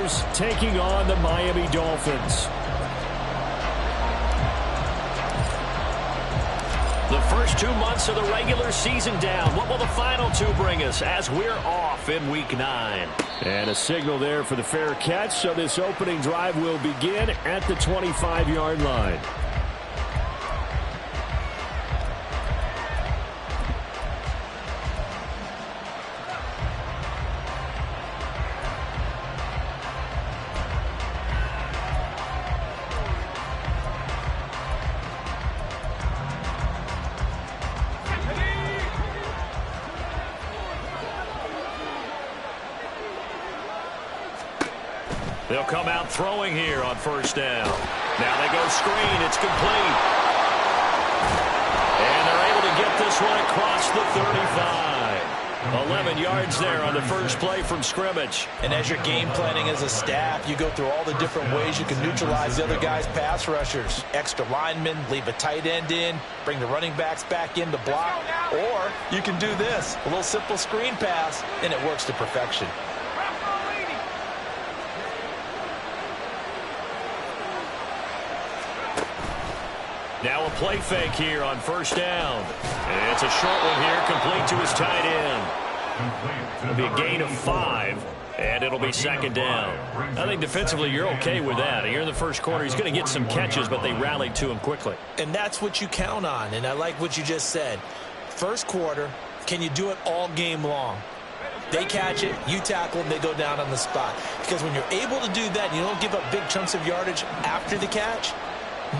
Buccaneers taking on the Miami Dolphins. The first 2 months of the regular season down. What will the final two bring us as we're off in Week 9? And a signal there for the fair catch, so this opening drive will begin at the 25-yard line. They'll come out throwing here on first down. Now they go screen. It's complete. And they're able to get this one across the 35. 11 yards there on the first play from scrimmage. And as you're game planning as a staff, you go through all the different ways you can neutralize the other guy's pass rushers. Extra linemen, leave a tight end in, bring the running backs back in to block. Or you can do this, a little simple screen pass, and it works to perfection. Now a play fake here on first down. And it's a short one here, complete to his tight end. It'll be a gain of 5, and it'll be second down. I think defensively you're okay with that. Here in the first quarter, he's going to get some catches, but they rallied to him quickly. And that's what you count on, and I like what you just said. First quarter, can you do it all game long? They catch it, you tackle them, they go down on the spot. Because when you're able to do that, and you don't give up big chunks of yardage after the catch,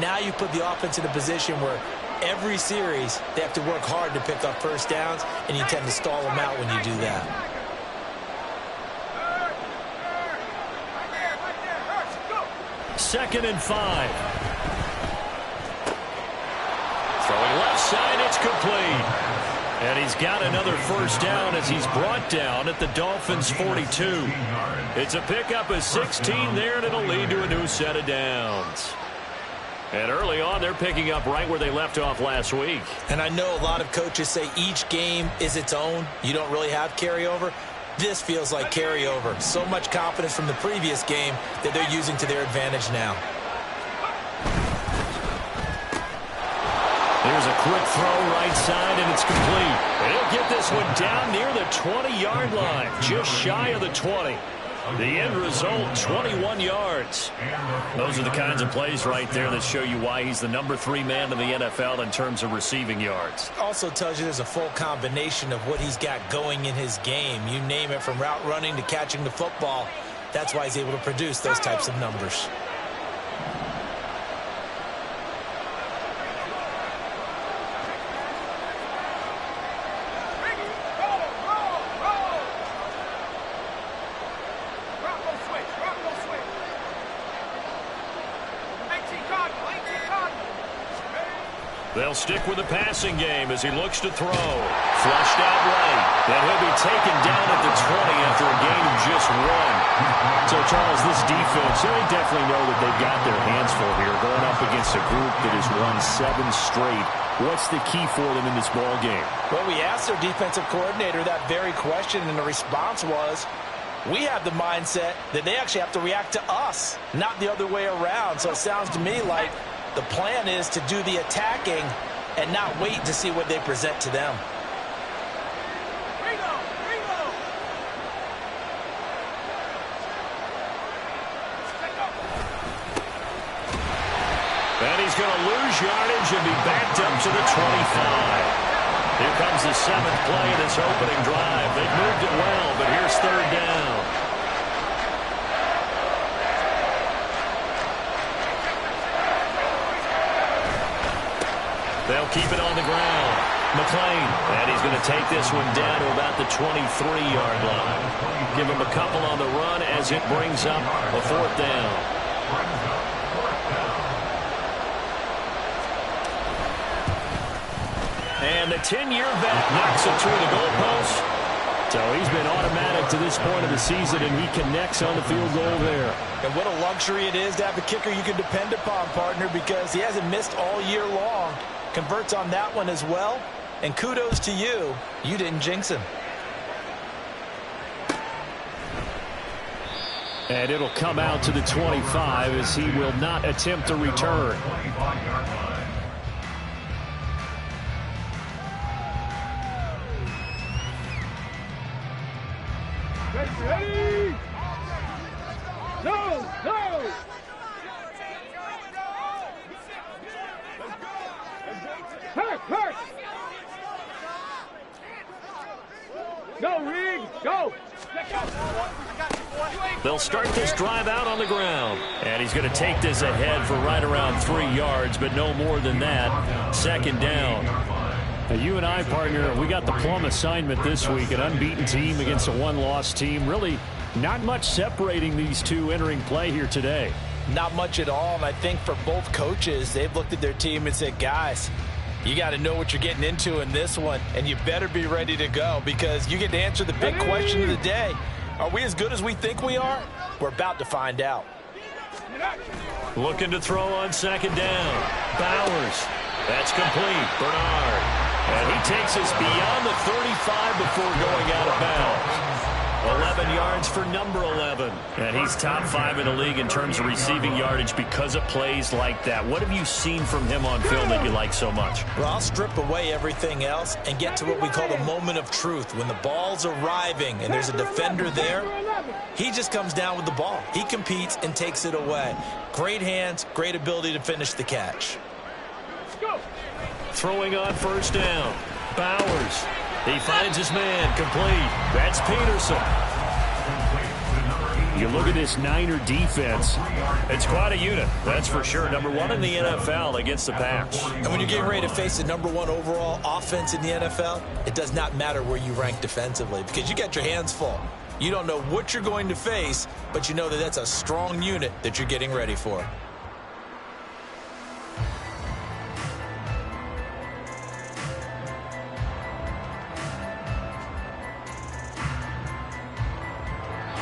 now you put the offense in a position where every series they have to work hard to pick up first downs, and you tend to stall them out when you do that. Second and 5. Throwing left side, it's complete. And he's got another first down as he's brought down at the Dolphins' 42. It's a pickup of 16 there, and it'll lead to a new set of downs. And early on, they're picking up right where they left off last week. And I know a lot of coaches say each game is its own. You don't really have carryover. This feels like carryover. So much confidence from the previous game that they're using to their advantage now. There's a quick throw right side, and it's complete. And he'll get this one down near the 20-yard line, just shy of the 20. The end result, 21 yards. Those are the kinds of plays right there that show you why he's the number 3 man in the NFL in terms of receiving yards. Also tells you there's a full combination of what he's got going in his game. You name it, from route running to catching the football. That's why he's able to produce those types of numbers. They'll stick with the passing game as he looks to throw. Flushed out right. And he'll be taken down at the 20 after a gain of just 1. So, Charles, this defense, they definitely know that they've got their hands full here going up against a group that has won 7 straight. What's the key for them in this ball game? Well, we asked their defensive coordinator that very question, and the response was, we have the mindset that they actually have to react to us, not the other way around. So it sounds to me like the plan is to do the attacking and not wait to see what they present to them. And he's going to lose yardage and be backed up to the 25. Here comes the 7th play of this opening drive. They've moved it well, but here's third down. They'll keep it on the ground. McClain, and he's going to take this one down to about the 23-yard line. Give him a couple on the run as it brings up a 4th down. And the 10-year vet knocks it through the goalpost. So he's been automatic to this point of the season, and he connects on the field goal there. And what a luxury it is to have a kicker you can depend upon, partner, because he hasn't missed all year long. Converts on that one as well. And kudos to you. You didn't jinx him. And it'll come out to the 25 as he will not attempt to return. Ready? Go! Go! Hurt! Go, Reed! Go! They'll start this drive out on the ground. And he's going to take this ahead for right around 3 yards, but no more than that. Second down. Now, you and I, partner, we got the plum assignment this week. An unbeaten team against a one-loss team. Really not much separating these two entering play here today. Not much at all, and I think for both coaches, they've looked at their team and said, guys, you got to know what you're getting into in this one, and you better be ready to go because you get to answer the big question of the day. Are we as good as we think we are? We're about to find out. Looking to throw on second down. Bowers. That's complete. Bernard. And he takes us beyond the 35 before going out of bounds. 11 yards for number 11. And he's top 5 in the league in terms of receiving yardage because of plays like that. What have you seen from him on film that you like so much? Well, I'll strip away everything else and get to what we call the moment of truth. When the ball's arriving and there's a defender there, he just comes down with the ball. He competes and takes it away. Great hands, great ability to finish the catch. Throwing on first down. Bowers. He finds his man, complete. That's Peterson. You look at this Niner defense. It's quite a unit, that's for sure. Number 1 in the NFL against the pass. And when you're getting ready to face the number 1 overall offense in the NFL, it does not matter where you rank defensively because you got your hands full. You don't know what you're going to face, but you know that that's a strong unit that you're getting ready for.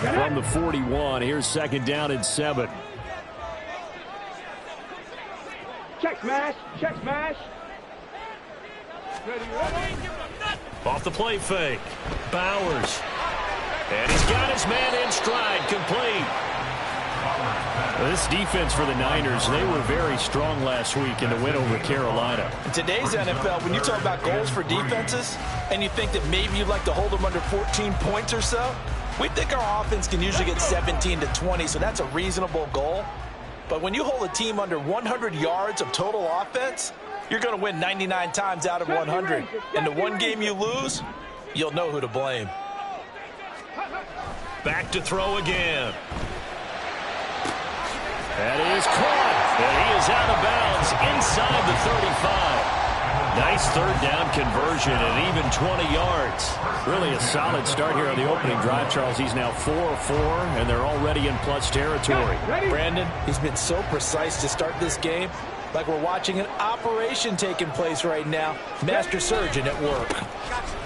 From the 41, here's second down and 7. Check smash! Check smash! Ready? Off the play fake. Bowers. And he's got his man in stride, complete. This defense for the Niners, they were very strong last week in the win over Carolina. In today's NFL, when you talk about goals for defenses, and you think that maybe you'd like to hold them under 14 points or so, we think our offense can usually get 17 to 20, so that's a reasonable goal. But when you hold a team under 100 yards of total offense, you're going to win 99 times out of 100. And the one game you lose, you'll know who to blame. Back to throw again. That is caught. And he is out of bounds inside the 35. Nice third down conversion and even 20 yards. Really a solid start here on the opening drive, Charles. He's now 4 of 4, and they're already in plus territory. Brandon, he's been so precise to start this game, like we're watching an operation taking place right now. Master surgeon at work.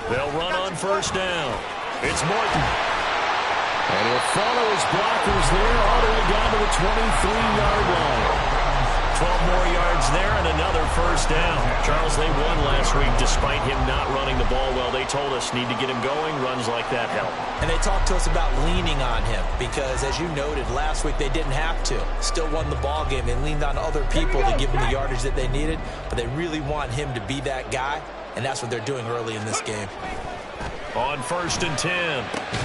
They'll run on first down. It's Morton. And he'll follow his blockers there all the way down to the 23-yard line. 12 more yards there and another first down. Charles, they won last week despite him not running the ball well. They told us need to get him going. Runs like that help. And they talked to us about leaning on him because, as you noted, last week they didn't have to. Still won the ball game. They leaned on other people to give them the yardage that they needed, but they really want him to be that guy, and that's what they're doing early in this game. On first and 10,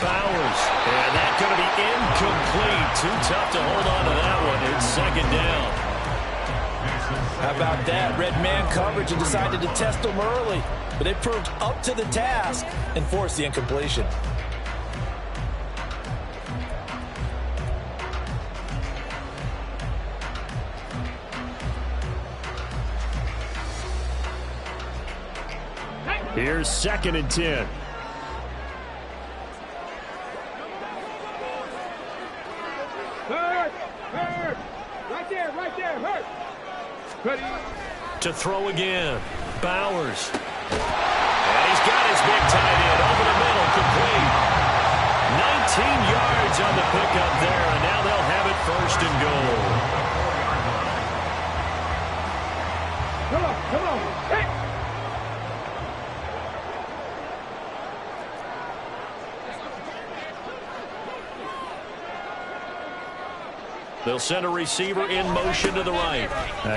Bowers. And that's going to be incomplete. Too tough to hold on to that one. It's second down. How about that? Red man coverage and decided to test them early. But they proved up to the task and forced the incompletion. Here's second and 10. Hurt! Right there, hurt! Ready? To throw again. Bowers. And he's got his big tight end over the middle, complete. 19 yards on the pickup there, and now they'll have it first and goal. Come on. Hey! They'll send a receiver in motion to the right.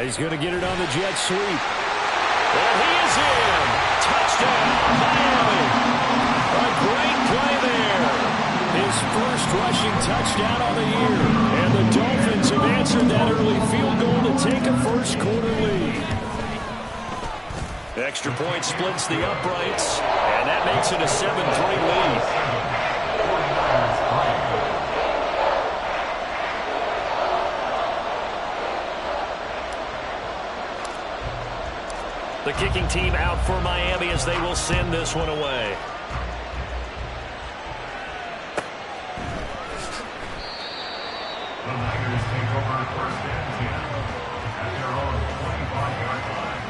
He's going to get it on the jet sweep. And he is in. Touchdown, Miami. A great play there. His first rushing touchdown on the year. And the Dolphins have answered that early field goal to take a first quarter lead. Extra point splits the uprights, and that makes it a 7-3 lead. The kicking team out for Miami as they will send this one away. The Niners take over first and 10 at their own 25-yard line.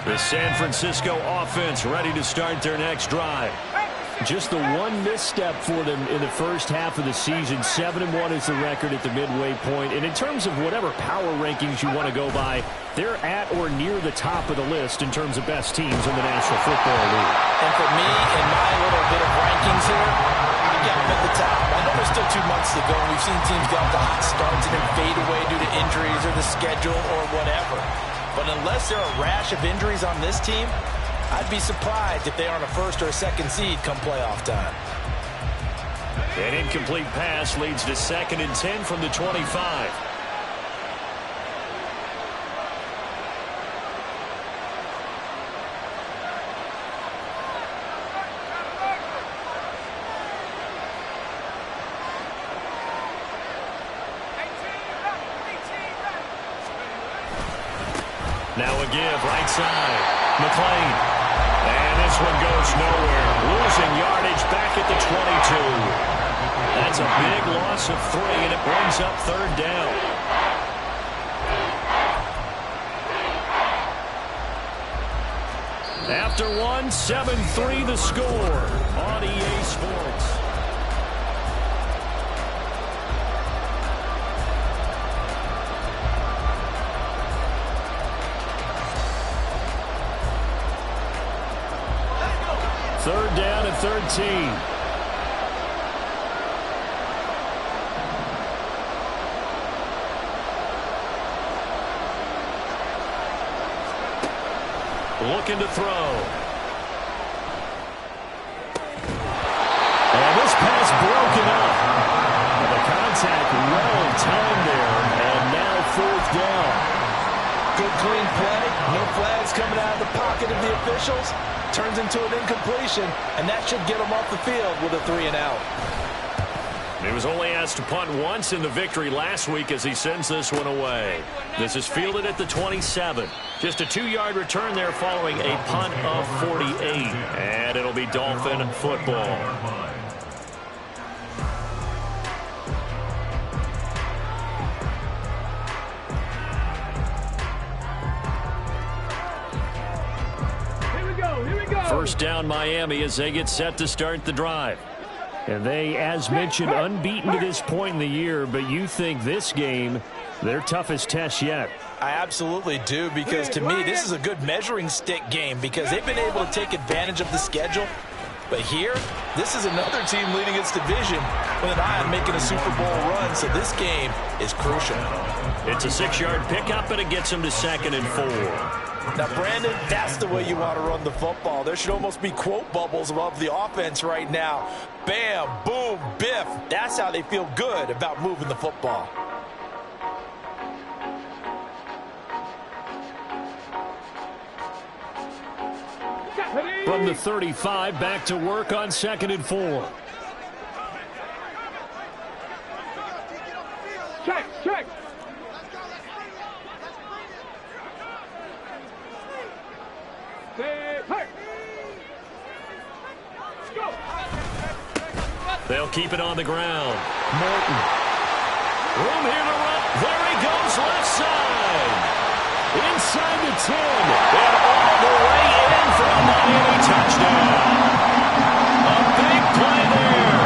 The San Francisco offense ready to start their next drive. Just the one misstep for them in the first half of the season. 7-1 is the record at the midway point. And in terms of whatever power rankings you want to go by, they're at or near the top of the list in terms of best teams in the National Football League. And for me, in my little bit of rankings here, I got them at the top. I know there's still 2 months to go, and we've seen teams get off to hot starts and then fade away due to injuries or the schedule or whatever. But unless there are a rash of injuries on this team, I'd be surprised if they aren't a first or a second seed come playoff time. An incomplete pass leads to 2nd and 10 from the 25. Now a give right side. McLean. And this one goes nowhere. Losing yardage back at the 22. That's a big loss of 3, and it brings up 3rd down. After 1, 7-3 the score on EA Sports. Third down and 13. Looking to throw. And this pass broken up. The contact well timed there, and now 4th down. Good clean play. No flags coming out of the pocket of the officials. Turns into an incompletion, and that should get him off the field with a 3-and-out. He was only asked to punt once in the victory last week as he sends this one away. This is fielded at the 27. Just a 2-yard return there following a punt of 48. And it'll be Dolphin football. First down Miami as they get set to start the drive. And they, as mentioned, unbeaten to this point in the year, but you think this game, their toughest test yet. I absolutely do, because to me, this is a good measuring stick game because they've been able to take advantage of the schedule. But here, this is another team leading its division with an eye on making a Super Bowl run, so this game is crucial. It's a 6-yard pickup, and it gets them to 2nd and 4. Now, Brandon, that's the way you want to run the football. There should almost be quote bubbles above the offense right now. Bam, boom, biff. That's how they feel good about moving the football. From the 35, back to work on 2nd and 4. Check, check. They'll keep it on the ground. Morton. Room here to run. There he goes, left side. Inside the 10. And all the way in for a Miami touchdown. A big play there.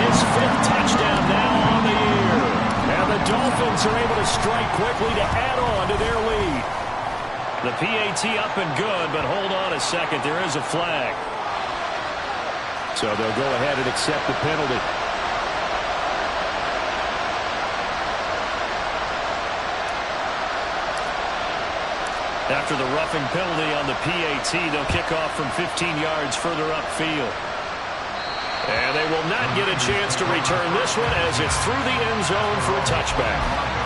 His 5th touchdown now on the year. And the Dolphins are able to strike quickly to add on to their lead. The PAT up and good, but hold on a second. There is a flag. So they'll go ahead and accept the penalty. After the roughing penalty on the PAT, they'll kick off from 15 yards further upfield. And they will not get a chance to return this one as it's through the end zone for a touchback.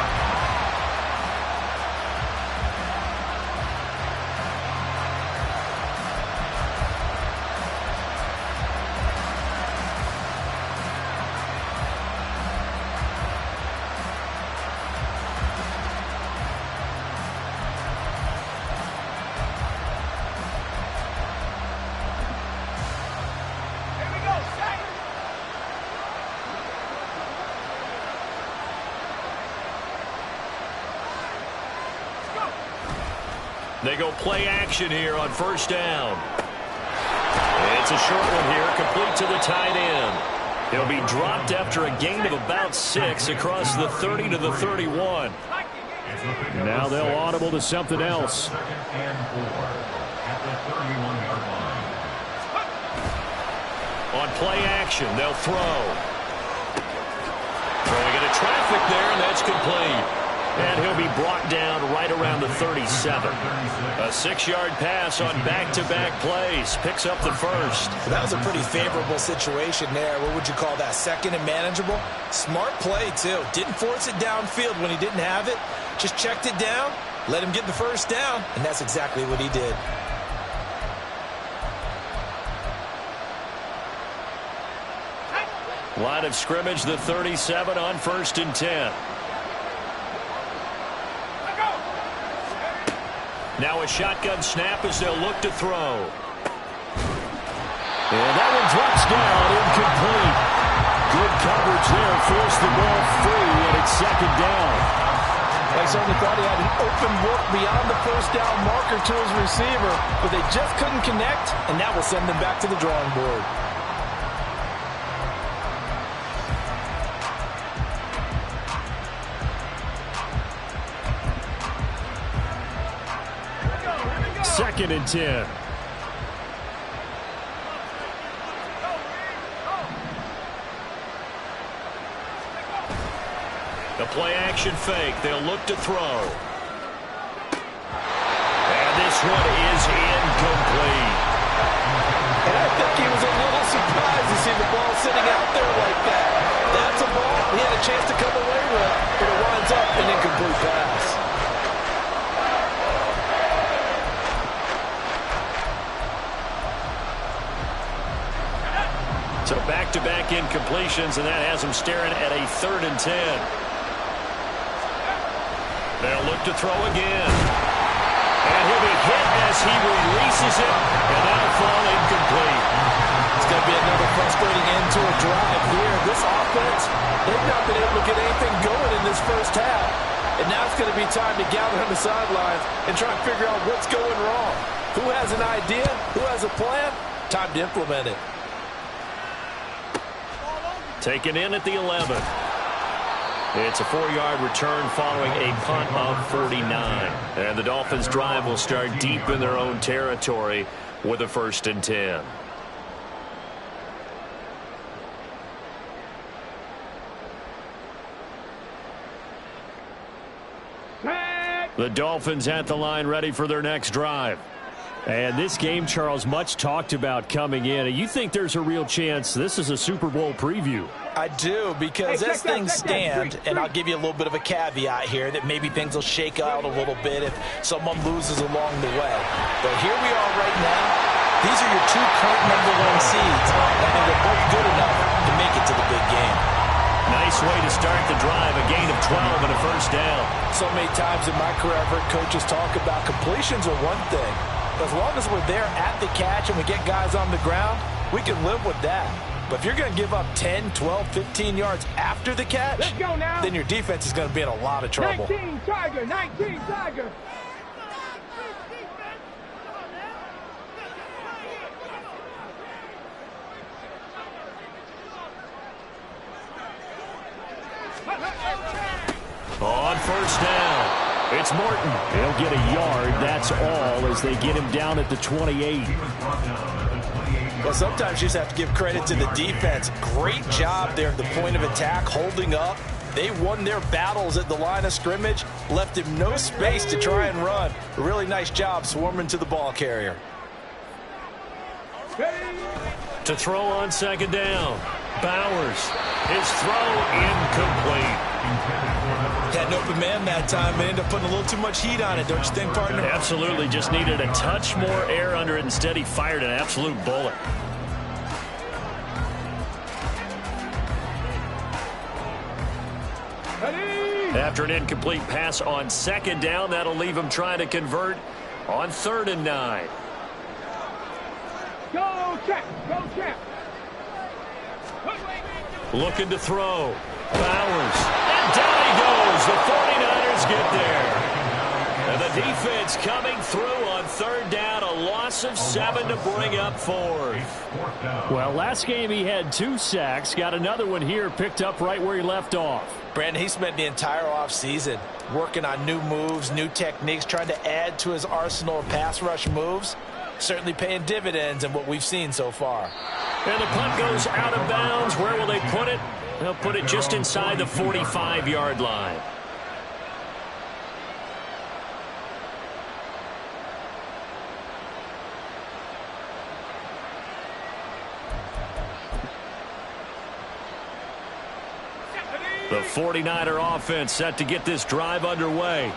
They go play action here on first down. It's a short one here, complete to the tight end. He'll be dropped after a gain of about 6 across the 30 to the 31. Now they'll audible to something else. Second and 4 at the 31-yard line. On play action, they'll throw. Throwing into traffic there, and that's complete. And he'll be brought down right around the 37. A 6-yard pass on back-to-back plays. Picks up the first. That was a pretty favorable situation there. What would you call that? Second and manageable? Smart play, too. Didn't force it downfield when he didn't have it. Just checked it down, let him get the first down, and that's exactly what he did. Line of scrimmage, the 37 on 1st and 10. Now a shotgun snap as they'll look to throw. And that one drops down, incomplete. Good coverage there, forced the ball free, and it's second down. They certainly thought he had an open look beyond the first down marker to his receiver, but they just couldn't connect, and that will send them back to the drawing board. Second and 10. The play action fake. They'll look to throw. And this one is incomplete. And I think he was a little surprised to see the ball sitting out there like that. That's a ball he had a chance to come away with, but it winds up an incomplete pass. So back-to-back incompletions, and that has him staring at a 3rd and 10. They'll look to throw again. And he'll be hit as he releases it, and that'll fall incomplete. It's going to be another frustrating end to a drive here. This offense, they've not been able to get anything going in this first half. And now it's going to be time to gather on the sidelines and try and figure out what's going wrong. Who has an idea? Who has a plan? Time to implement it. Taken in at the 11. It's a 4-yard return following a punt of 49. And the Dolphins' drive will start deep in their own territory with a 1st and 10. The Dolphins at the line ready for their next drive. And this game, Charles, much talked about coming in. And you think there's a real chance this is a Super Bowl preview? I do, because as things stand, and I'll give you a little bit of a caveat here, that maybe things will shake out a little bit if someone loses along the way. But here we are right now. These are your 2 current #1 seeds, and they're both good enough to make it to the big game. Nice way to start the drive, a gain of 12 and a 1st down. So many times in my career I've heard coaches talk about completions are one thing. As long as we're there at the catch and we get guys on the ground, we can live with that. But if you're going to give up 10, 12, 15 yards after the catch, Let's go now. then your defense is going to be in a lot of trouble. 19 Tiger, 19 Tiger. On 1st down. It's Morton. They'll get a yard, that's all, as they get him down at the 28. He was brought down at the 28-yard Well, sometimes you just have to give credit to the defense. Great job there at the point of attack, holding up. They won their battles at the line of scrimmage, left him no space to try and run. A really nice job swarming to the ball carrier. To throw on second down. Bowers. His throw incomplete. Had an open man that time, but ended up putting a little too much heat on it, don't you think, partner? Absolutely. Just needed a touch more air under it. Instead, he fired an absolute bullet. After an incomplete pass on second down, that'll leave him trying to convert on 3rd and 9. Go, check. Go, check. Looking to throw. Bowers. And down he goes. The 49ers get there. And the defense coming through on 3rd down. A loss of 7 to bring up 4th. Well, last game he had 2 sacks. Got another one here, picked up right where he left off. Brandon, he spent the entire offseason working on new moves, new techniques, trying to add to his arsenal of pass rush moves. Certainly paying dividends in what we've seen so far. And the punt goes out of bounds. Where will they put it? They'll put it just inside the 45-yard line. The 49er offense set to get this drive underway.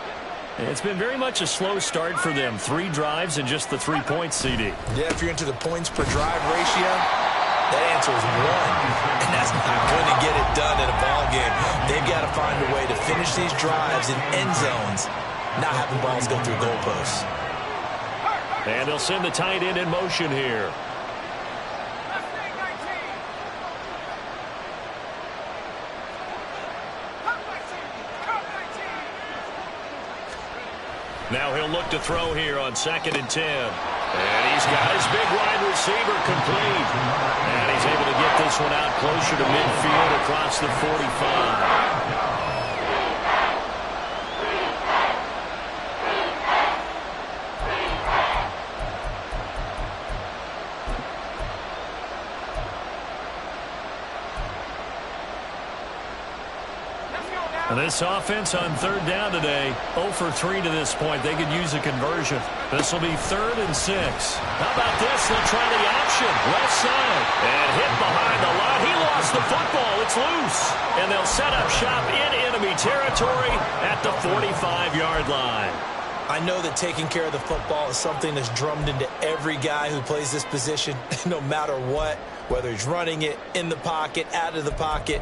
It's been very much a slow start for them. 3 drives and just the 3 points, CD. Yeah, if you're into the points per drive ratio, that answer is 1. And that's not going to get it done in a ball game. They've got to find a way to finish these drives in end zones, not having balls go through goalposts. And they'll send the tight end in motion here. Now he'll look to throw here on 2nd and 10. And he's got his big wide receiver complete. And he's able to get this one out closer to midfield across the 45. And this offense on 3rd down today, 0 for 3 to this point. They could use a conversion. This will be 3rd and 6. How about this? They'll try the option. Left side. And hit behind the line. He lost the football. It's loose. And they'll set up shop in enemy territory at the 45-yard line. I know that taking care of the football is something that's drummed into every guy who plays this position, no matter what, whether he's running it, in the pocket, out of the pocket.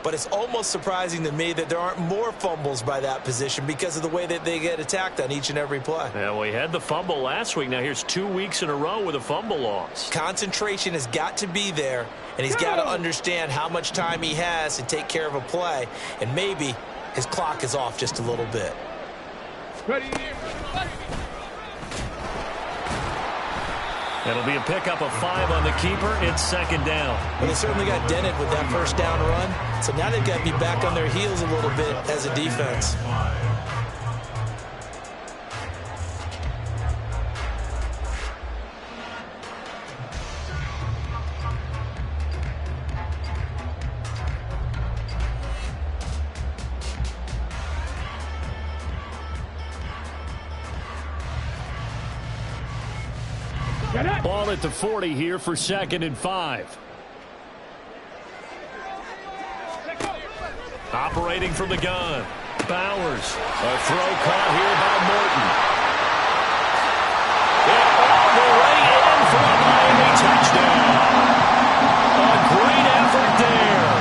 But it's almost surprising to me that there aren't more fumbles by that position because of the way that they get attacked on each and every play. Yeah, we had the fumble last week. Now here's 2 weeks in a row with a fumble loss. Concentration has got to be there, and he's got to understand how much time he has to take care of a play, and maybe his clock is off just a little bit. Ready. It'll be a pickup of 5 on the keeper. It's 2nd down. Well, they certainly got dented with that first down run, so now they've got to be back on their heels a little bit as a defense. Ball at the 40 here for 2nd and 5. Operating from the gun. Bowers. A throw caught here by Morton. And all the way in for a Miami touchdown. A great effort there.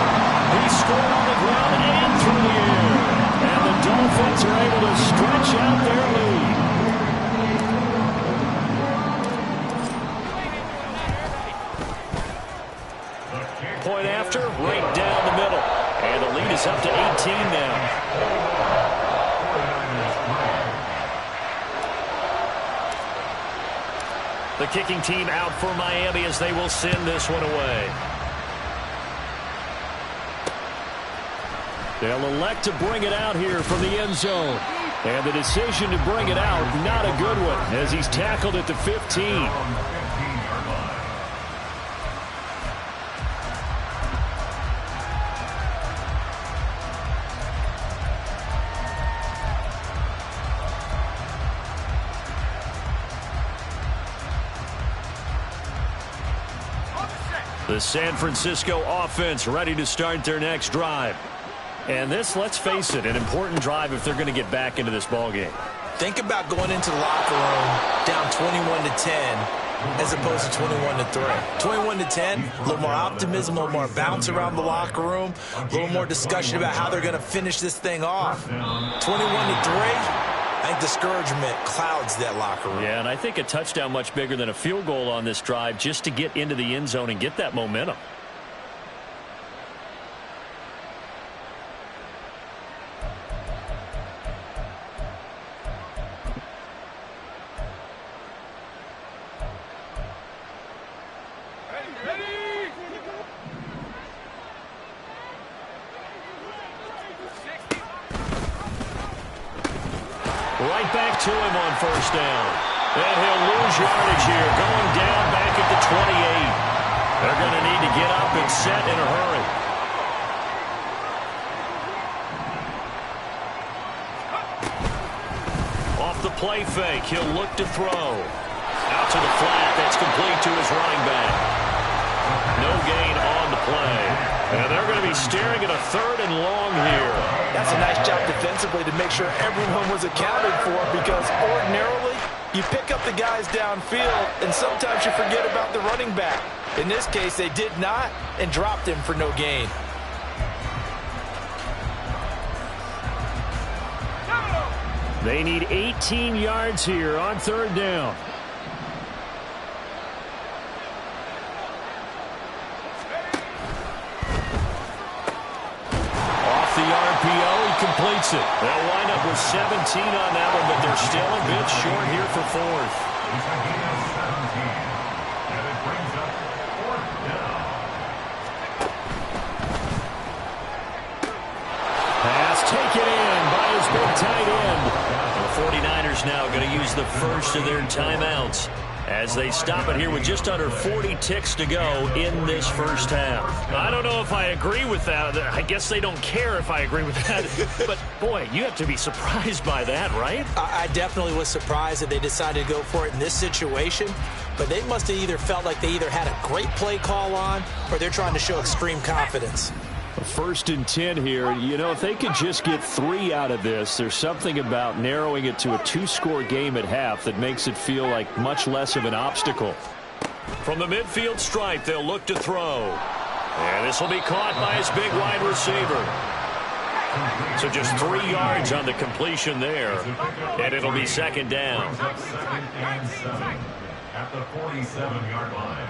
He scored on the ground and through the air. And the Dolphins are able to stretch out their lead. Point after, right down the middle. And the lead is up to 18 now. The kicking team out for Miami as they will send this one away. They'll elect to bring it out here from the end zone. And the decision to bring it out, not a good one, as he's tackled at the 15. The San Francisco offense ready to start their next drive. And this, let's face it, an important drive if they're going to get back into this ballgame. Think about going into the locker room down 21-10 as opposed to 21-3. 21-10, a little more optimism, a little more bounce around the locker room, a little more discussion about how they're going to finish this thing off. 21-3, I think discouragement clouds that locker room. Yeah, and I think a touchdown much bigger than a field goal on this drive just to get into the end zone and get that momentum. Right back to him on first down. And he'll lose yardage here, going down back at the 28. They're going to need to get up and set in a hurry. Off the play fake, he'll look to throw. Out to the flat, that's complete to his running back. No gain on the play. And they're going to be staring at a 3rd and long here. That's a nice job defensively to make sure everyone was accounted for, because ordinarily you pick up the guys downfield and sometimes you forget about the running back. In this case, they did not and dropped him for no gain. They need 18 yards here on 3rd down. The RPO, he completes it. They'll wind up with 17 on that one, but they're still a bit short here for 4th. He's a gain of 17. And it brings up 4th down. Pass taken in by his big tight end. The 49ers now going to use the first of their timeouts as they stop it here with just under 40 ticks to go in this first half. I don't know if I agree with that. I guess they don't care if I agree with that. But, boy, you have to be surprised by that, right? I definitely was surprised that they decided to go for it in this situation, but they must have either felt like they either had a great play call on or they're trying to show extreme confidence. 1st and 10 here. You know, if they could just get 3 out of this, there's something about narrowing it to a 2-score game at half that makes it feel like much less of an obstacle. From the midfield stripe, they'll look to throw. And this will be caught by his big wide receiver. So just 3 yards on the completion there. And it'll be 2nd down. 2nd and 7 at the 47-yard line.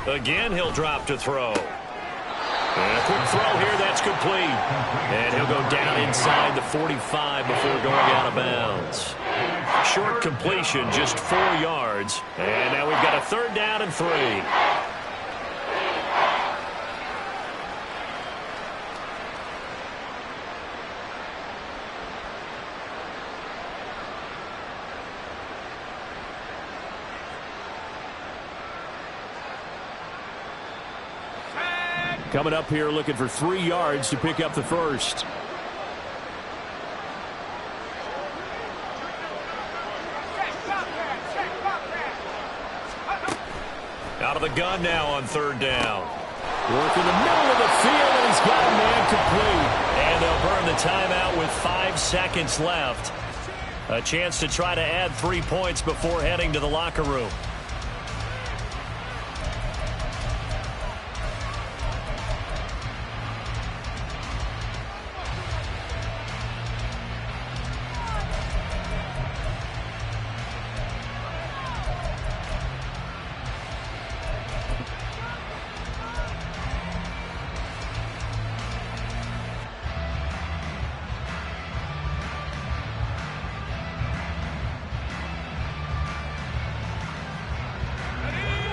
Again, he'll drop to throw. And a quick throw here, that's complete. And he'll go down inside the 45 before going out of bounds. Short completion, just 4 yards. And now we've got a 3rd down and 3. Coming up here looking for 3 yards to pick up the first. Out of the gun now on 3rd down. Work in the middle of the field, and he's got a man complete. And they'll burn the timeout with 5 seconds left. A chance to try to add 3 points before heading to the locker room.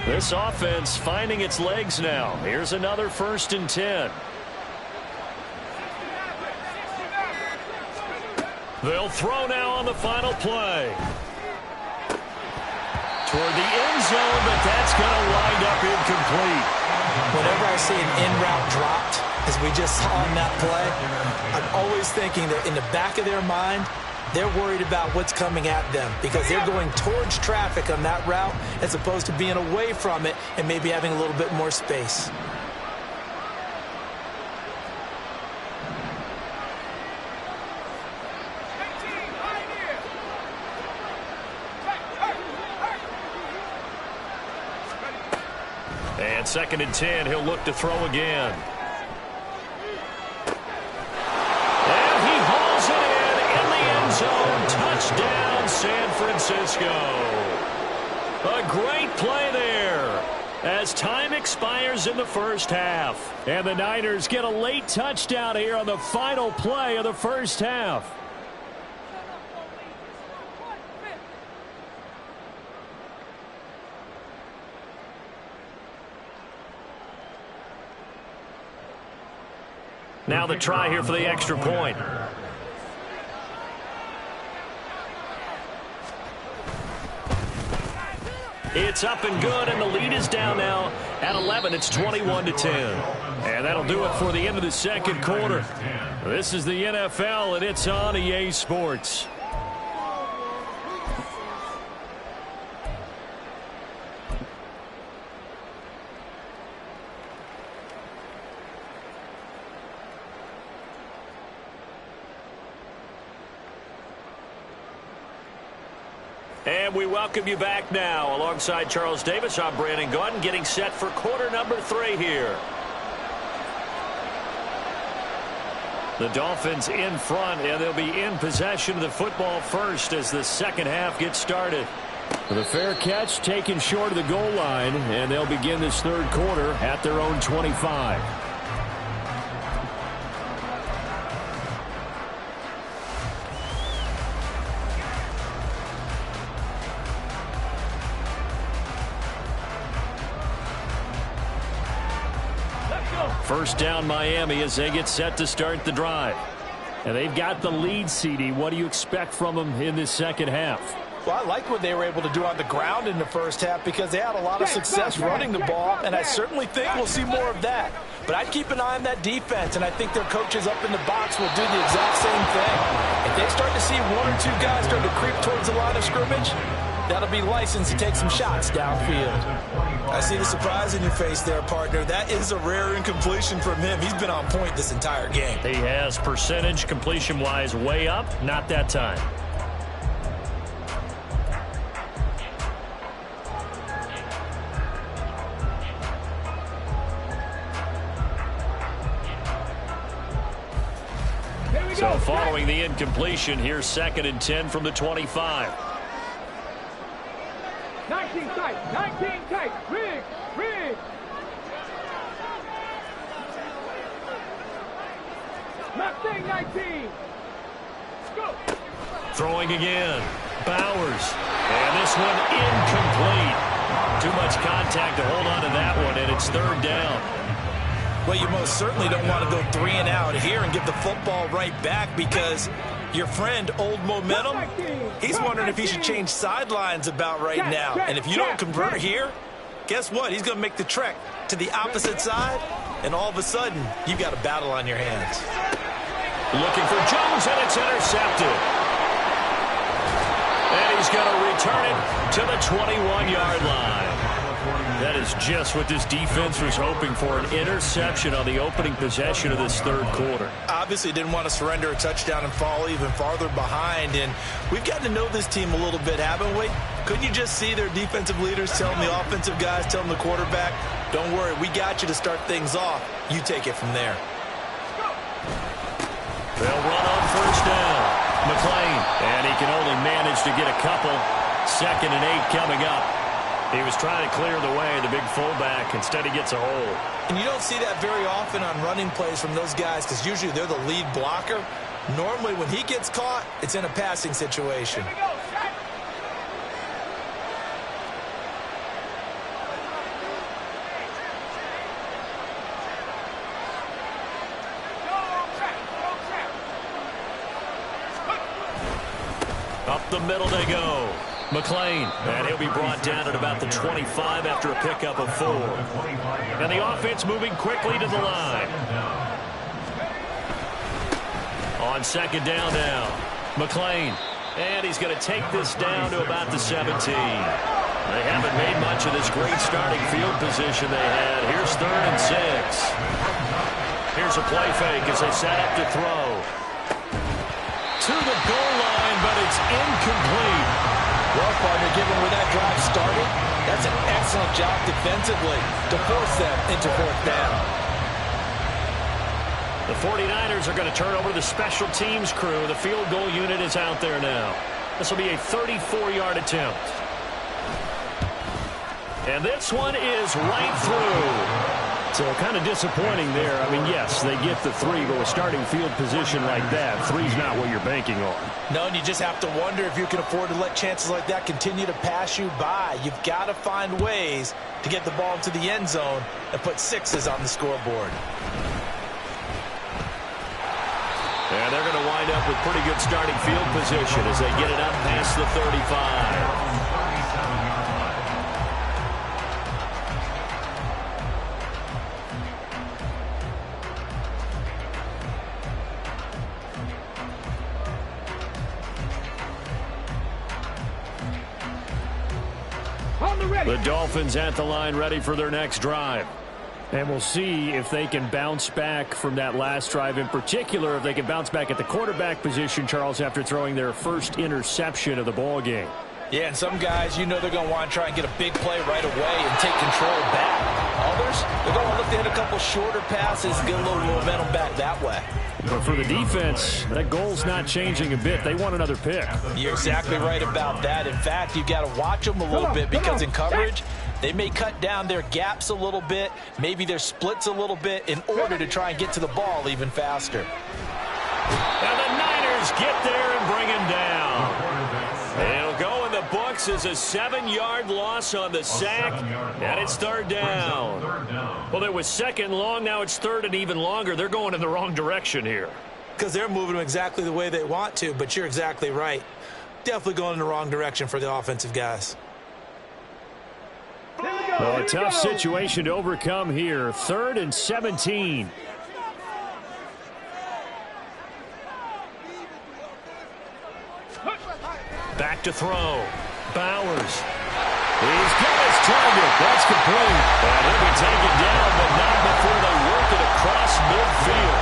This offense finding its legs now. Here's another 1st and 10. They'll throw now on the final play. Toward the end zone, but that's going to wind up incomplete. Whenever I see an in route dropped, as we just saw in that play, I'm always thinking that in the back of their mind, They're worried about what's coming at them because they're going towards traffic on that route as opposed to being away from it and maybe having a little bit more space. And 2nd and 10, he'll look to throw again. And he hauls it in the end zone. Touchdown, San Francisco. A great play there as time expires in the first half. And the Niners get a late touchdown here on the final play of the first half. Now the try here for the extra point. It's up and good, and the lead is down now at 11. It's 21-10. And that'll do it for the end of the second quarter. This is the NFL, and it's on EA Sports. And we welcome you back now. Alongside Charles Davis, I'm Brandon Gaudin, getting set for quarter number 3 here. The Dolphins in front, and they'll be in possession of the football first as the second half gets started. The fair catch taken short of the goal line, and they'll begin this third quarter at their own 25. First down Miami as they get set to start the drive. And they've got the lead, CD. What do you expect from them in this second half? Well, I like what they were able to do on the ground in the first half because they had a lot of success running the ball, and I certainly think we'll see more of that. But I'd keep an eye on that defense, and I think their coaches up in the box will do the exact same thing. If they start to see 1 or 2 guys start to creep towards the line of scrimmage, that'll be licensed to take some shots downfield. I see the surprise in your face there, partner. That is a rare incompletion from him. He's been on point this entire game. He has percentage completion-wise way up, not that time. So following the incompletion, here's 2nd and 10 from the 25. 19 tight, 19 tight, rig. Mustang 19. Go. Throwing again. Bowers. And this one incomplete. Too much contact to hold on to that one, and it's 3rd down. Well, you most certainly don't want to go 3 and out here and give the football right back because your friend, Old Momentum, he's wondering if he should change sidelines about right now. And if you don't convert here, guess what? He's going to make the trek to the opposite side, and all of a sudden, you've got a battle on your hands. Looking for Jones, and it's intercepted. And he's going to return it to the 21-yard line. That is just what this defense was hoping for, an interception on the opening possession of this third quarter. Obviously didn't want to surrender a touchdown and fall even farther behind, and we've gotten to know this team a little bit, haven't we? Couldn't you just see their defensive leaders telling the offensive guys, telling the quarterback, don't worry, we got you to start things off. You take it from there. They'll run on first down. McClain, and he can only manage to get a couple. 2nd and 8 coming up. He was trying to clear the way, the big fullback. Instead, he gets a hole. And you don't see that very often on running plays from those guys because usually they're the lead blocker. Normally, when he gets caught, it's in a passing situation. Up the middle they go. McClain, and he'll be brought down at about the 25 after a pickup of 4. And the offense moving quickly to the line. On 2nd down now. McLean. And he's going to take this down to about the 17. They haven't made much of this great starting field position they had. Here's 3rd and 6. Here's a play fake as they set up to throw. To the goal line, but it's incomplete. Well, partner, given where that drive started, that's an excellent job defensively to force them into 4th down. The 49ers are going to turn over to the special teams crew. The field goal unit is out there now. This will be a 34-yard attempt. And this one is right through. So kind of disappointing there. I mean, yes, they get the 3, but with starting field position like that, 3's not what you're banking on. No, and you just have to wonder if you can afford to let chances like that continue to pass you by. You've got to find ways to get the ball into the end zone and put 6s on the scoreboard. And they're going to wind up with pretty good starting field position as they get it up past the 35. The Dolphins at the line ready for their next drive. And we'll see if they can bounce back from that last drive, in particular, if they can bounce back at the quarterback position, Charles, after throwing their first interception of the ball game. Yeah, and some guys, you know they're going to want to try and get a big play right away and take control back. Others, they're going to look to hit a couple shorter passes and get a little momentum back that way. But for the defense, that goal's not changing a bit. They want another pick. You're exactly right about that. In fact, you've got to watch them a little bit because in coverage, they may cut down their gaps a little bit, maybe their splits a little bit in order to try and get to the ball even faster. And the Niners get there and bring him down. It'll go in the books as a 7-yard loss on the sack, and it's 3rd down. Well, it was 2nd long, now it's 3rd and even longer. They're going in the wrong direction here. Because they're moving them exactly the way they want to, but you're exactly right. Definitely going in the wrong direction for the offensive guys. Well, a tough situation to overcome here. 3rd and 17. Back to throw. Bowers. He's got his target. That's complete. And he'll be taken down, but not before they work it across midfield.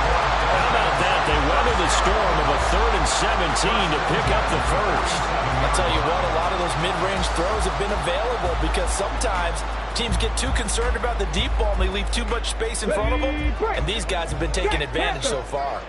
How about that? They weather the storm of a 3rd and 17 to pick up the first. I'll tell you what, a lot of those mid-range throws have been available because sometimes teams get too concerned about the deep ball and they leave too much space in front of them. And these guys have been taking advantage so far.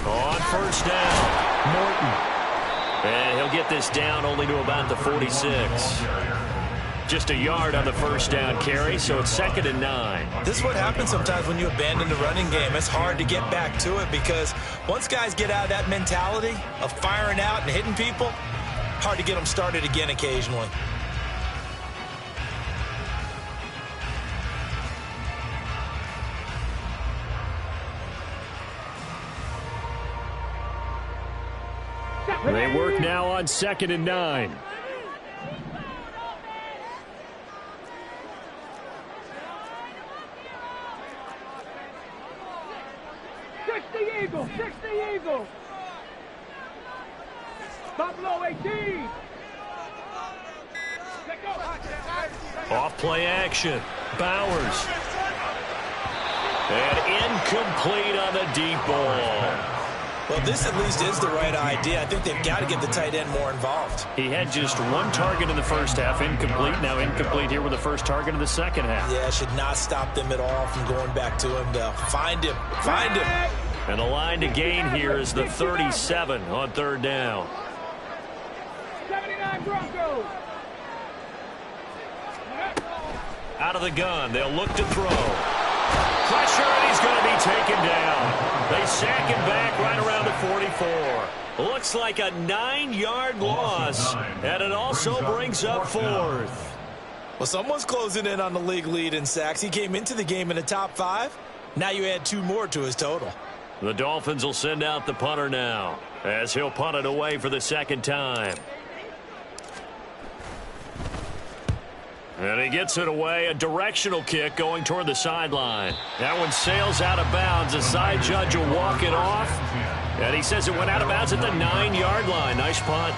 On 1st down, Morton. And he'll get this down only to about the 46. Just a yard on the 1st down carry, so it's 2nd and 9. This is what happens sometimes when you abandon the running game. It's hard to get back to it because once guys get out of that mentality of firing out and hitting people, hard to get them started again occasionally. They work now on 2nd and 9. Eagle, 60 Eagle. Buffalo 18. Off play action. Bowers. And incomplete on the deep ball. Well, this at least is the right idea. I think they've got to get the tight end more involved. He had just 1 target in the 1st half, incomplete. Now incomplete here with the 1st target of the 2nd half. Yeah, should not stop them at all from going back to him, though. Find him. Find him. And the line to gain here is the 37 on 3rd down. 79 Broncos. Out of the gun, they'll look to throw. Pressure, and he's going to be taken down. They sack him back right around the 44. Looks like a 9-yard loss, and it also brings up 4th. Well, someone's closing in on the league lead in sacks. He came into the game in the top 5. Now you add 2 more to his total. The Dolphins will send out the punter now, as he'll punt it away for the 2nd time. And he gets it away, a directional kick going toward the sideline. That one sails out of bounds. The side judge will walk it off. And he says it went out of bounds at the 9-yard line. Nice punt.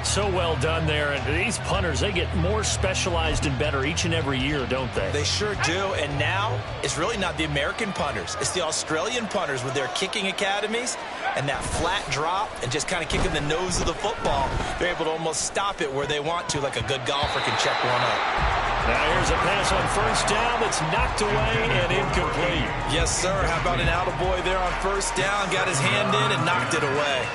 So well done there. And these punters, they get more specialized and better each and every year, don't they? They sure do. And now it's really not the American punters. It's the Australian punters with their kicking academies and that flat drop and just kind of kicking the nose of the football. They're able to almost stop it where they want to, like a good golfer can check one up. Now here's a pass on first down that's knocked away and incomplete. Yes, sir. How about an attaboy there on first down? Got his hand in and knocked it away.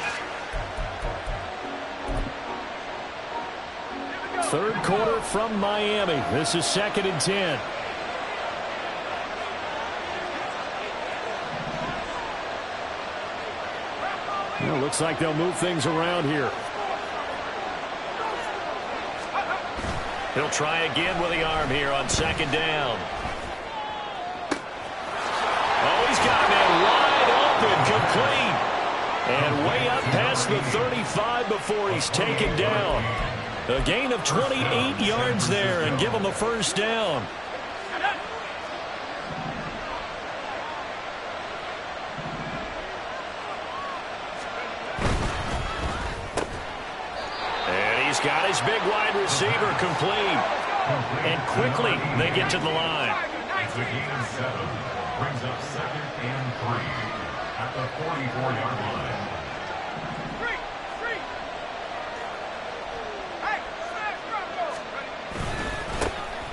Third quarter from Miami. This is 2nd and 10. Well, looks like they'll move things around here. He'll try again with the arm here on 2nd down. Oh, he's got a man wide open, complete. And way up past the 35 before he's taken down. A gain of 28 yards there and give him a first down. And he's got his big wide receiver complete. And quickly they get to the line. It's a gain of 7. Brings up 2nd and 3 at the 44-yard line.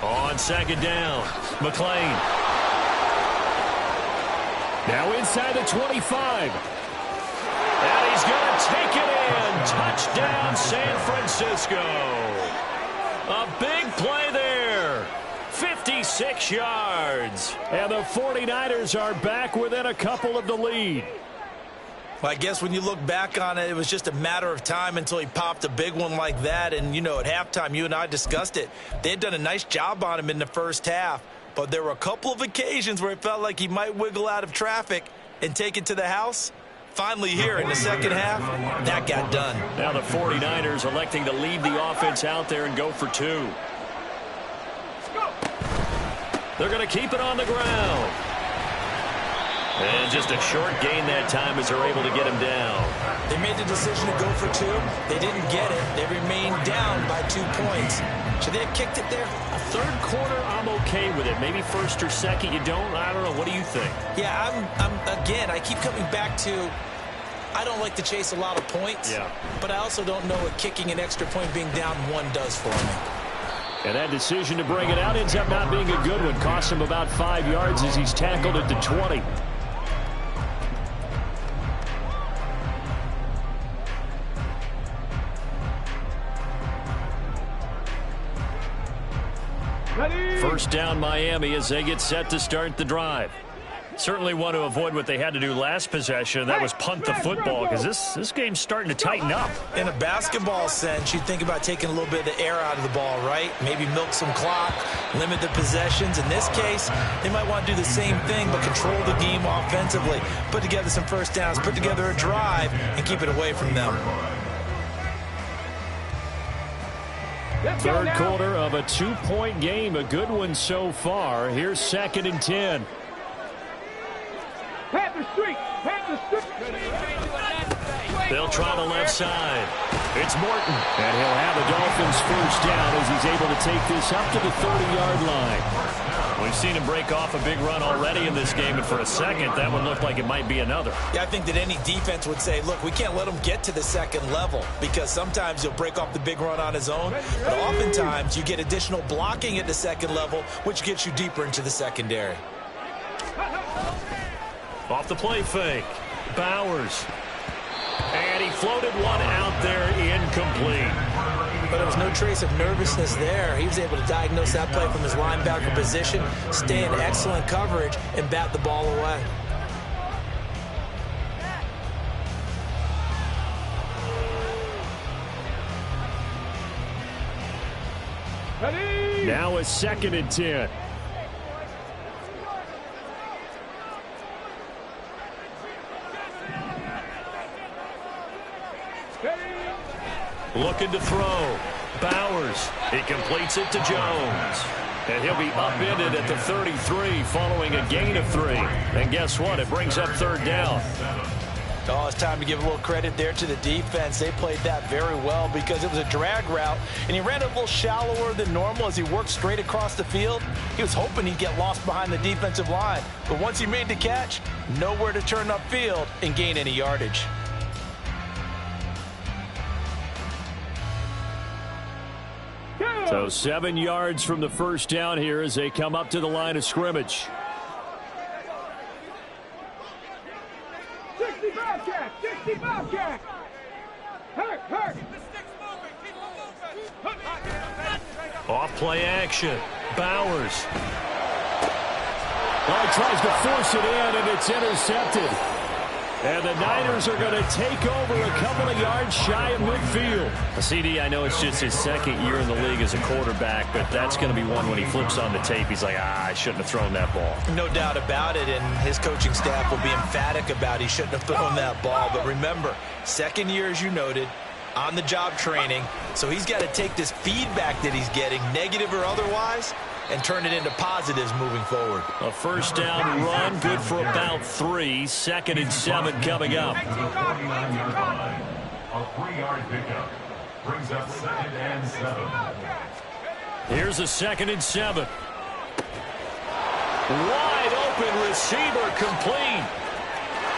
On 2nd down, McLean. Now inside the 25. And he's going to take it in. Touchdown, San Francisco. A big play there. 56 yards. And the 49ers are back within a couple of the lead. Well, I guess when you look back on it, it was just a matter of time until he popped a big one like that. And, you know, at halftime, you and I discussed it. They had done a nice job on him in the first half. But there were a couple of occasions where it felt like he might wiggle out of traffic and take it to the house. Finally here in the second half, that got done. Now the 49ers electing to leave the offense out there and go for 2. They're going to keep it on the ground. And just a short gain that time as they're able to get him down. They made the decision to go for 2. They didn't get it. They remained down by 2 points. Should they have kicked it there? Third quarter, I'm okay with it. Maybe first or second, you don't. I don't know. What do you think? Yeah, again, I keep coming back to I don't like to chase a lot of points. Yeah. But I also don't know what kicking an extra point being down 1 does for me. And that decision to bring it out ends up not being a good one. Costs him about 5 yards as he's tackled at the 20. First down Miami as they get set to start the drive. Certainly want to avoid what they had to do last possession. That was punt the football because this game's starting to tighten up. In a basketball sense, you think about taking a little bit of the air out of the ball, right? Maybe milk some clock, limit the possessions. In this case, they might want to do the same thing but control the game offensively. Put together some first downs, put together a drive, and keep it away from them. Third quarter of a 2-point game. A good one so far. Here's 2nd and 10. Panther Street! Panther Street! They'll try the left side. It's Morton. And he'll have the Dolphins first down as he's able to take this up to the 30-yard line. We've seen him break off a big run already in this game, and for a second, that one looked like it might be another. Yeah, I think that any defense would say, look, we can't let him get to the second level because sometimes he'll break off the big run on his own, but oftentimes you get additional blocking at the second level, which gets you deeper into the secondary. Off the play fake. Bowers. And he floated one out there incomplete. But there was no trace of nervousness there. He was able to diagnose that play from his linebacker position, stay in excellent coverage, and bat the ball away. Ready? Now it's 2nd and 10. Looking to throw. Bowers. He completes it to Jones. And he'll be upended at the 33 following a gain of 3. And guess what? It brings up third down. Oh, it's time to give a little credit there to the defense. They played that very well because it was a drag route, and he ran a little shallower than normal as he worked straight across the field. He was hoping he'd get lost behind the defensive line, but once he made the catch, nowhere to turn upfield and gain any yardage. So 7 yards from the first down here as they come up to the line of scrimmage. 60 Bobcat! 60 Bobcat! Hurt! Off play action. Bowers. Well, he tries to force it in, and it's intercepted. And the Niners are going to take over a couple of yards shy of midfield. CD, I know it's just his second year in the league as a quarterback, but that's going to be one when he flips on the tape. He's like, I shouldn't have thrown that ball. No doubt about it, and his coaching staff will be emphatic about he shouldn't have thrown that ball. But remember, second year, as you noted, on-the-job training, so he's got to take this feedback that he's getting, negative or otherwise, and turn it into positives moving forward. A first down run, good for about 3. 2nd and 7 coming up. A 3-yard pickup brings up 2nd and 7. Here's a 2nd and 7. Wide open receiver complete.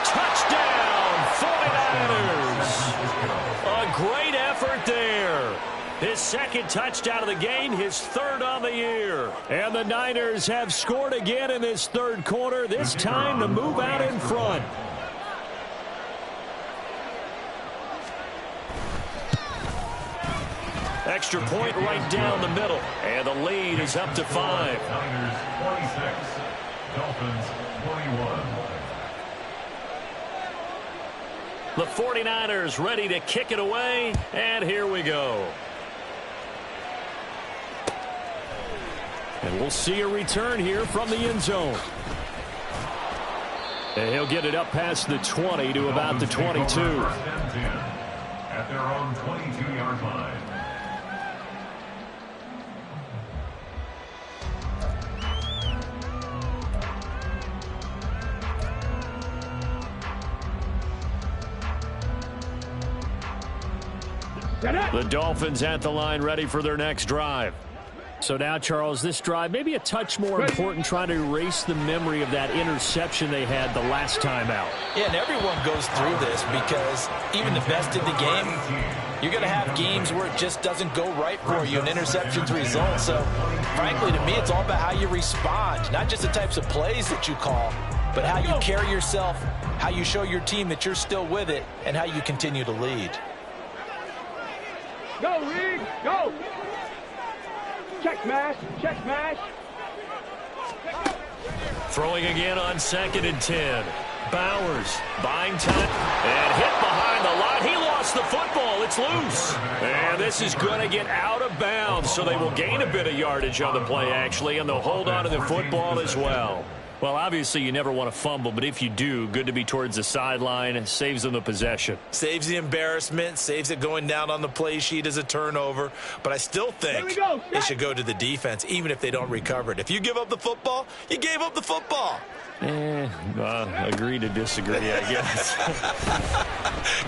Touchdown, 49ers. A great effort there. His 2nd touchdown of the game, his 3rd on the year. And the Niners have scored again in this 3rd quarter, this time to move out in front. Extra point right down the middle. And the lead is up to 5. Niners 26, Dolphins 21. The 49ers ready to kick it away, and here we go. And we'll see a return here from the end zone. And he'll get it up past the 20 to about the 22. At their own 22-yard line. The Dolphins at the line ready for their next drive. So now, Charles, this drive maybe a touch more important, trying to erase the memory of that interception they had the last time out. Yeah, and everyone goes through this because even the best in the game, you're going to have games where it just doesn't go right for you and interceptions result. So, frankly, to me, it's all about how you respond, not just the types of plays that you call, but how you carry yourself, how you show your team that you're still with it, and how you continue to lead. Go, Reed! Go! Check smash! Check smash! Throwing again on 2nd and 10. Bowers buying time and hit behind the line. He lost the football. It's loose. And this is going to get out of bounds, so they will gain a bit of yardage on the play, actually, and they'll hold on to the football as well. Well, obviously, you never want to fumble, but if you do, good to be towards the sideline. It saves them the possession. Saves the embarrassment, saves it going down on the play sheet as a turnover. But I still think it should go to the defense, even if they don't recover it. If you give up the football, you gave up the football. Agree to disagree, I guess.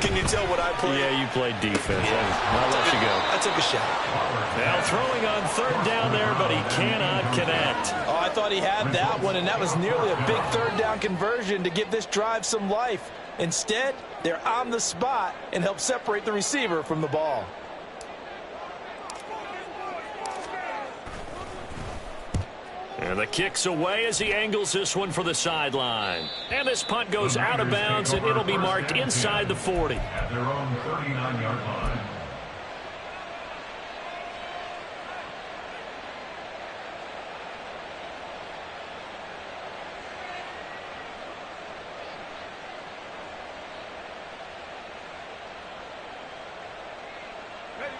Can you tell what I played? Yeah, you played defense. Yeah. I'll let you go. I took a shot. Now throwing on 3rd down there, but he cannot connect. Oh, I thought he had that one, and that was nearly a big 3rd down conversion to give this drive some life. Instead, they're on the spot and help separate the receiver from the ball. And the kick's away as he angles this one for the sideline. And this punt goes out of bounds, and it'll be marked inside the 40. At their own 39-yard line.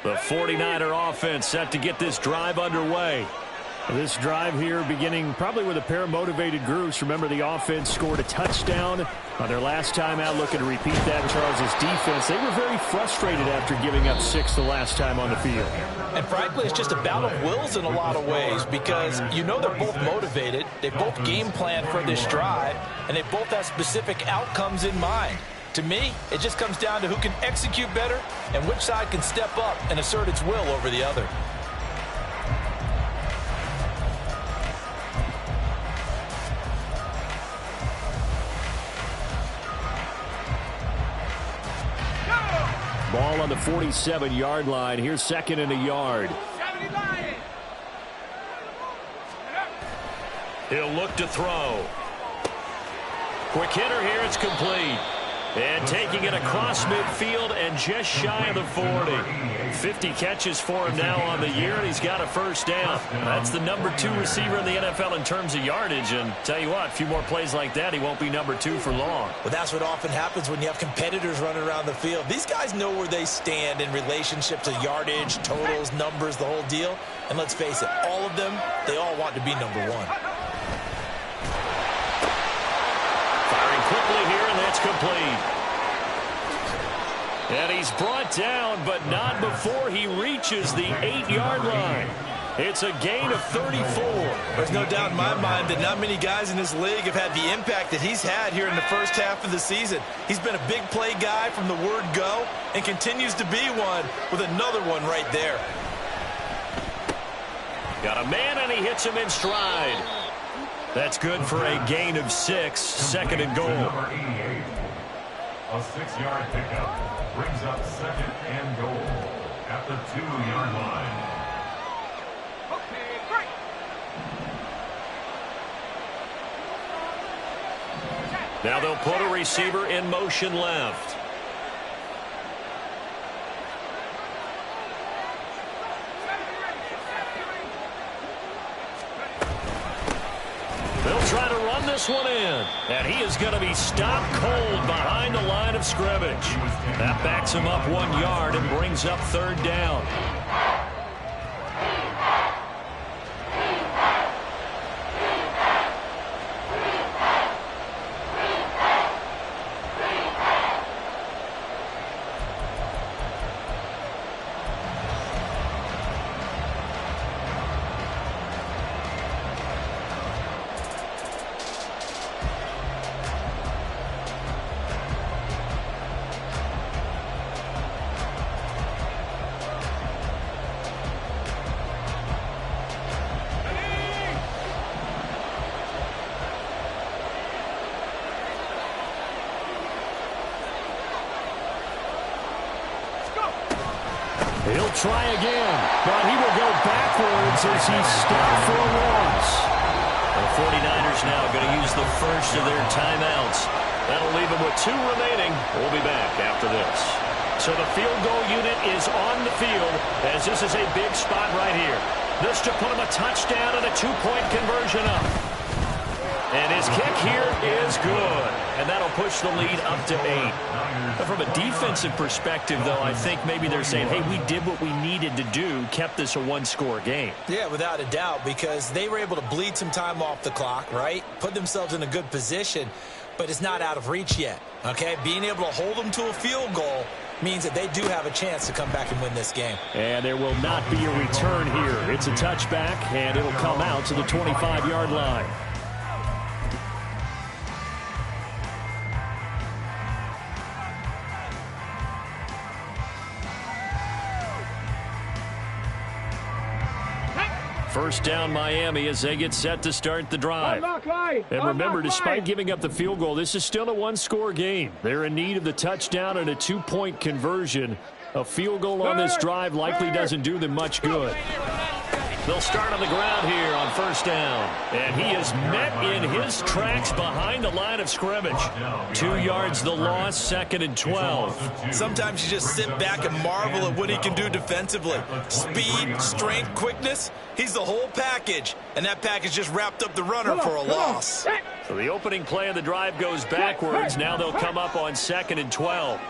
The 49er offense set to get this drive underway. This drive here beginning probably with a pair of motivated groups. Remember, the offense scored a touchdown on their last time out, looking to repeat that. Charles' defense, they were very frustrated after giving up 6 the last time on the field. And frankly, it's just a battle of wills in a lot of ways because you know they're both motivated. They both game plan for this drive, and they both have specific outcomes in mind. To me, it just comes down to who can execute better and which side can step up and assert its will over the other. Ball on the 47-yard line. Here's 2nd and a yard. He'll look to throw. Quick hitter here. It's complete. And taking it across midfield and just shy of the 40. 50 catches for him now on the year, and he's got a first down. That's the number 2 receiver in the NFL in terms of yardage. And tell you what, a few more plays like that, he won't be number 2 for long. Well, that's what often happens when you have competitors running around the field. These guys know where they stand in relationship to yardage, totals, numbers, the whole deal. And let's face it, all of them, they all want to be number 1. Firing quickly here, and that's complete. And he's brought down, but not before he reaches the 8-yard line. It's a gain of 34. There's no doubt in my mind that not many guys in this league have had the impact that he's had here in the first half of the season. He's been a big play guy from the word go and continues to be one with another one right there. Got a man, and he hits him in stride. That's good for a gain of 6, 2nd and goal. Number 88, a 6-yard pickup brings up 2nd and goal at the 2-yard line. Now they'll put a receiver in motion left. They'll try to run this one in. And he is going to be stopped cold behind the line of scrimmage. That backs him up 1 yard and brings up 3rd down. He'll try again, but he will go backwards as he's stopped for a loss. The 49ers now going to use the first of their timeouts. That'll leave them with 2 remaining. We'll be back after this. So the field goal unit is on the field as this is a big spot right here. This to put him a touchdown and a 2-point conversion up. And his kick here is good. And that'll push the lead up to 8. But from a defensive perspective, though, I think maybe they're saying, hey, we did what we needed to do, kept this a 1-score game. Yeah, without a doubt, because they were able to bleed some time off the clock, right? Put themselves in a good position, but it's not out of reach yet, okay? Being able to hold them to a field goal means that they do have a chance to come back and win this game. And there will not be a return here. It's a touchback, and it'll come out to the 25-yard line. First down Miami as they get set to start the drive. And remember, despite giving up the field goal, this is still a 1-score game. They're in need of the touchdown and a 2-point conversion. A field goal on this drive likely doesn't do them much good. They'll start on the ground here on first down. And he is met in his tracks behind the line of scrimmage. 2 yards the loss, 2nd and 12. Sometimes you just sit back and marvel at what he can do defensively. Speed, strength, quickness, he's the whole package. And that package just wrapped up the runner for a loss. So the opening play of the drive goes backwards. Now they'll come up on 2nd and 12.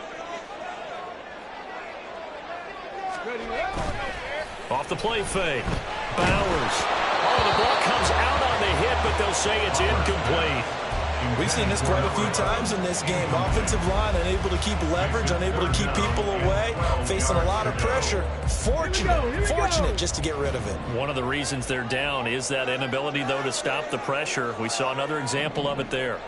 Off the play fake. Bowers. Oh, the ball comes out on the hit, but they'll say it's incomplete. We've seen this quite a few times in this game. Offensive line unable to keep leverage, unable to keep people away, facing a lot of pressure. Fortunate just to get rid of it. One of the reasons they're down is that inability, though, to stop the pressure. We saw another example of it there.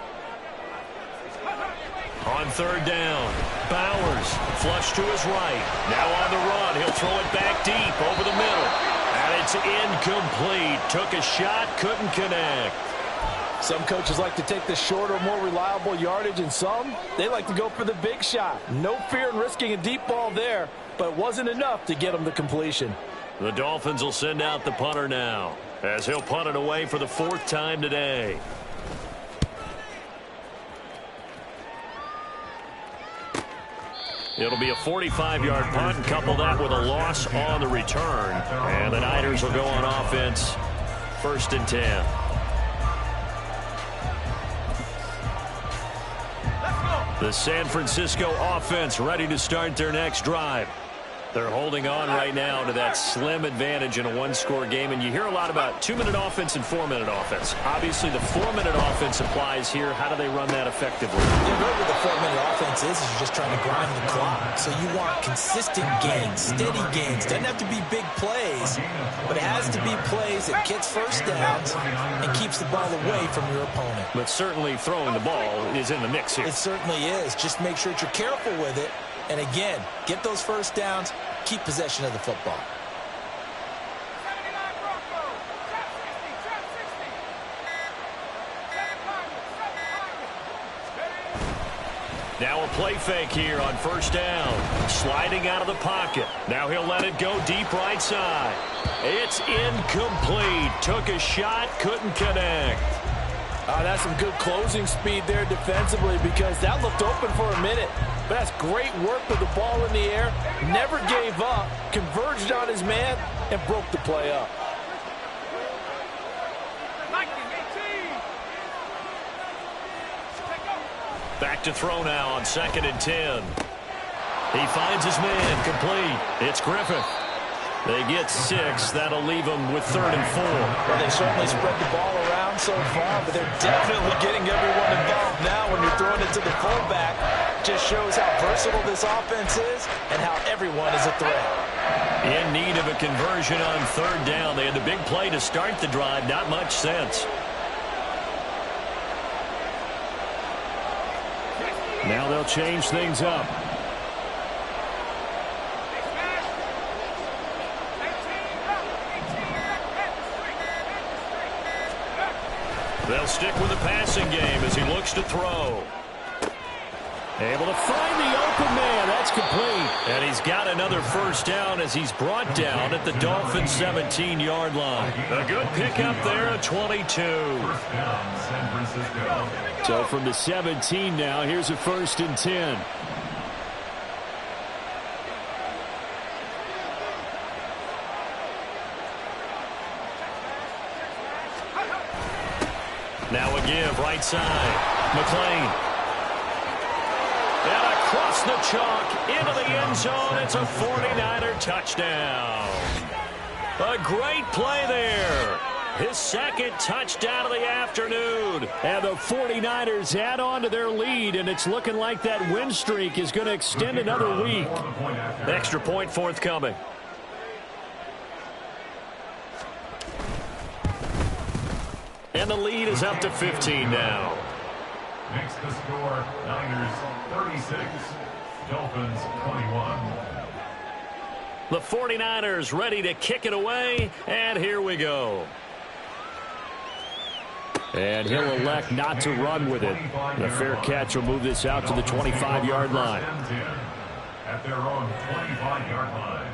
On third down, Bowers flush to his right. Now on the run, he'll throw it back deep over the middle. And it's incomplete. Took a shot, couldn't connect. Some coaches like to take the shorter, more reliable yardage, and some, they like to go for the big shot. No fear in risking a deep ball there, but it wasn't enough to get them the completion. The Dolphins will send out the punter now, as he'll punt it away for the 4th time today. It'll be a 45-yard punt, and couple that with a loss on the return. And the Niners will go on offense, 1st and 10. The San Francisco offense ready to start their next drive. They're holding on right now to that slim advantage in a one-score game. And you hear a lot about 2-minute offense and 4-minute offense. Obviously, the 4-minute offense applies here. How do they run that effectively? Yeah, really what the 4-minute offense is you're just trying to grind the clock. So you want consistent gains, steady gains. Doesn't have to be big plays, but it has to be plays that gets first downs and keeps the ball away from your opponent. But certainly throwing the ball is in the mix here. It certainly is. Just make sure that you're careful with it. And again, get those first downs, keep possession of the football. Now a play fake here on 1st down. Sliding out of the pocket. Now he'll let it go deep right side. It's incomplete. Took a shot, couldn't connect. That's some good closing speed there defensively, because that looked open for a minute. But that's great work with the ball in the air. Never gave up, converged on his man, and broke the play up. Back to throw now on 2nd and 10. He finds his man, complete. It's Griffith. They get 6. That'll leave them with 3rd and 4. Well, they certainly spread the ball around so far, but they're definitely getting everyone involved now when you're throwing it to the fullback. Just shows how versatile this offense is and how everyone is a threat. In need of a conversion on 3rd down. They had the big play to start the drive. Not much sense. Now they'll change things up. They'll stick with the passing game as he looks to throw. Able to find the open man. That's complete. And he's got another 1st down as he's brought down at the Dolphins' 17-yard line. A good pickup there at 22. So from the 17 now, here's a 1st and 10. Now a give, right side. McLean. And across the chalk, into the end zone. It's a 49er touchdown. A great play there. His 2nd touchdown of the afternoon. And the 49ers add on to their lead, and it's looking like that win streak is going to extend another week. Extra point forthcoming. And the lead is up to 15 now. Makes the score Niners 36, Dolphins 21. The 49ers ready to kick it away, and here we go. And he'll elect not to run with it. The fair catch will move this out to the 25-yard line. At their own 25-yard line.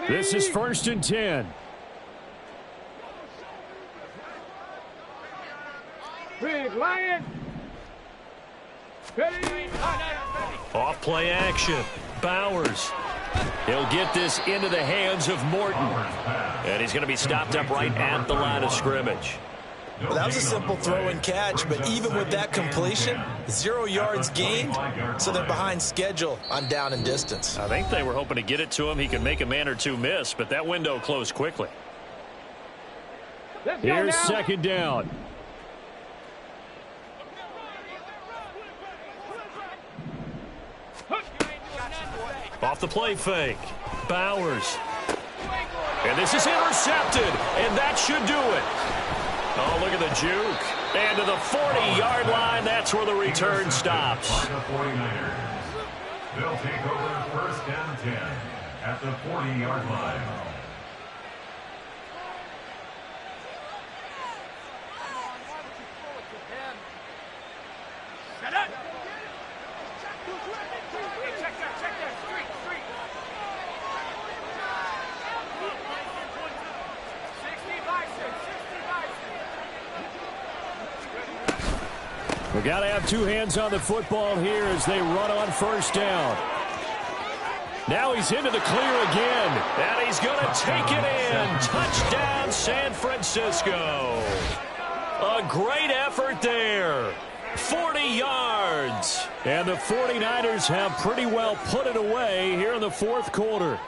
This is 1st and 10. Big Lion. Off play action. Bowers. He'll get this into the hands of Morton. And he's going to be stopped up right at the line of scrimmage. Well, that was a simple throw and catch, but even with that completion, 0 yards gained, so they're behind schedule on down and distance. I think they were hoping to get it to him. He could make a man or two miss, but that window closed quickly. Here's second down. Off the play fake. Bowers. And this is intercepted, and that should do it. Oh, look at the juke. And to the 40-yard line, that's where the return stops. By the 49ers. They'll take over first and 10 at the 40-yard line. We got to have two hands on the football here as they run on first down. Now he's into the clear again, and he's going to take it in. Touchdown, San Francisco. A great effort there. 40 yards. And the 49ers have pretty well put it away here in the fourth quarter.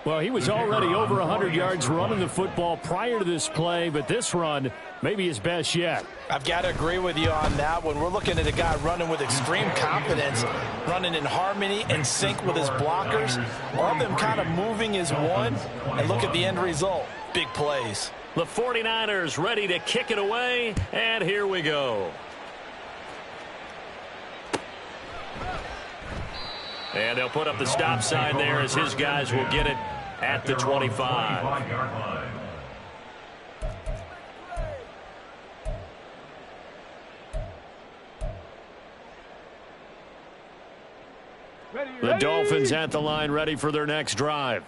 Well, he was already over 100 yards running the football prior to this play, but this run may be his best yet. I've got to agree with you on that one. We're looking at a guy running with extreme confidence, running in harmony and sync with his blockers. All of them kind of moving as one, and look at the end result. Big plays. The 49ers ready to kick it away, and here we go. And they'll put up the stop sign there as his guys will get it at the 25. The Dolphins at the line ready for their next drive.